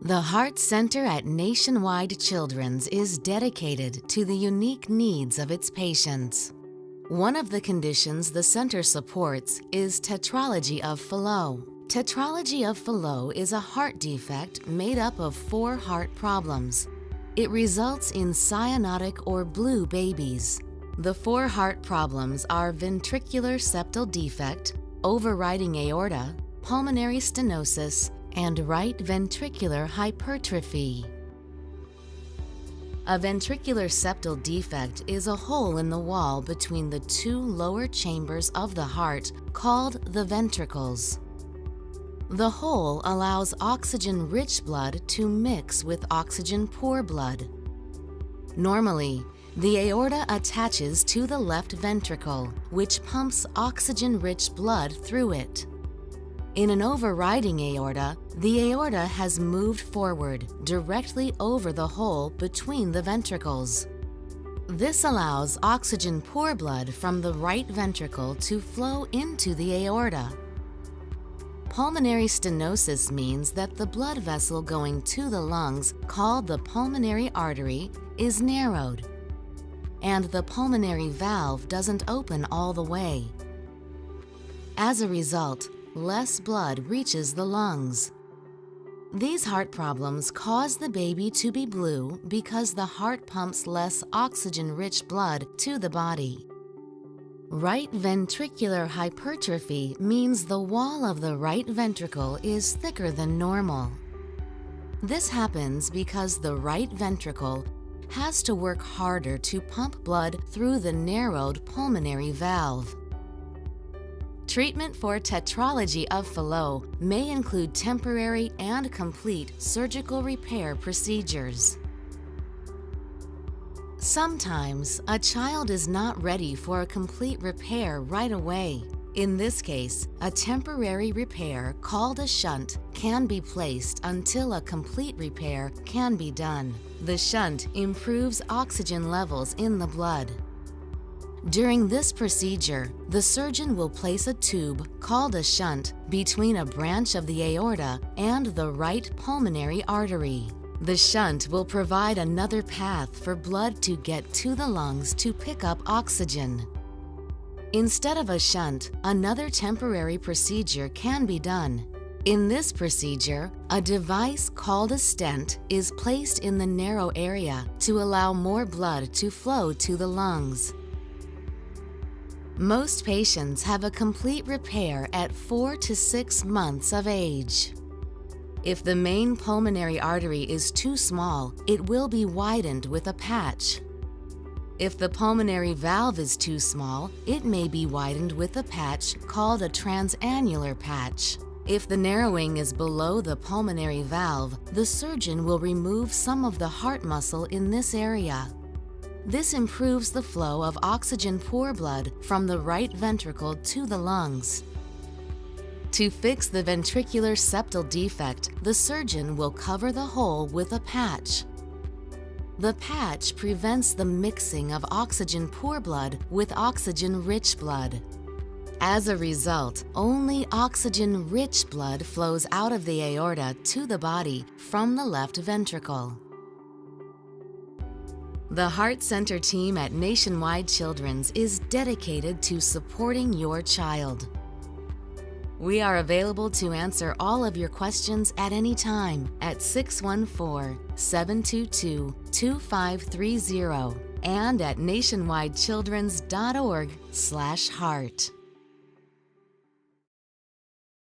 The Heart Center at Nationwide Children's is dedicated to the unique needs of its patients. One of the conditions the center supports is Tetralogy of Fallot. Tetralogy of Fallot is a heart defect made up of 4 heart problems. It results in cyanotic or blue babies. The 4 heart problems are ventricular septal defect, overriding aorta, pulmonary stenosis, and right ventricular hypertrophy. A ventricular septal defect is a hole in the wall between the 2 lower chambers of the heart called the ventricles. The hole allows oxygen-rich blood to mix with oxygen-poor blood. Normally, the aorta attaches to the left ventricle, which pumps oxygen-rich blood through it. In an overriding aorta, the aorta has moved forward directly over the hole between the ventricles. This allows oxygen-poor blood from the right ventricle to flow into the aorta. Pulmonary stenosis means that the blood vessel going to the lungs, called the pulmonary artery, is narrowed, and the pulmonary valve doesn't open all the way. As a result, less blood reaches the lungs. These heart problems cause the baby to be blue because the heart pumps less oxygen-rich blood to the body. Right ventricular hypertrophy means the wall of the right ventricle is thicker than normal. This happens because the right ventricle has to work harder to pump blood through the narrowed pulmonary valve. Treatment for Tetralogy of Fallot may include temporary and complete surgical repair procedures. Sometimes, a child is not ready for a complete repair right away. In this case, a temporary repair called a shunt can be placed until a complete repair can be done. The shunt improves oxygen levels in the blood. During this procedure, the surgeon will place a tube called a shunt between a branch of the aorta and the right pulmonary artery. The shunt will provide another path for blood to get to the lungs to pick up oxygen. Instead of a shunt, another temporary procedure can be done. In this procedure, a device called a stent is placed in the narrow area to allow more blood to flow to the lungs. Most patients have a complete repair at 4 to 6 months of age. If the main pulmonary artery is too small, it will be widened with a patch. If the pulmonary valve is too small, it may be widened with a patch called a transannular patch. If the narrowing is below the pulmonary valve, the surgeon will remove some of the heart muscle in this area. This improves the flow of oxygen-poor blood from the right ventricle to the lungs. To fix the ventricular septal defect, the surgeon will cover the hole with a patch. The patch prevents the mixing of oxygen-poor blood with oxygen-rich blood. As a result, only oxygen-rich blood flows out of the aorta to the body from the left ventricle. The Heart Center team at Nationwide Children's is dedicated to supporting your child. We are available to answer all of your questions at any time at 614-722-2530 and at nationwidechildrens.org/heart.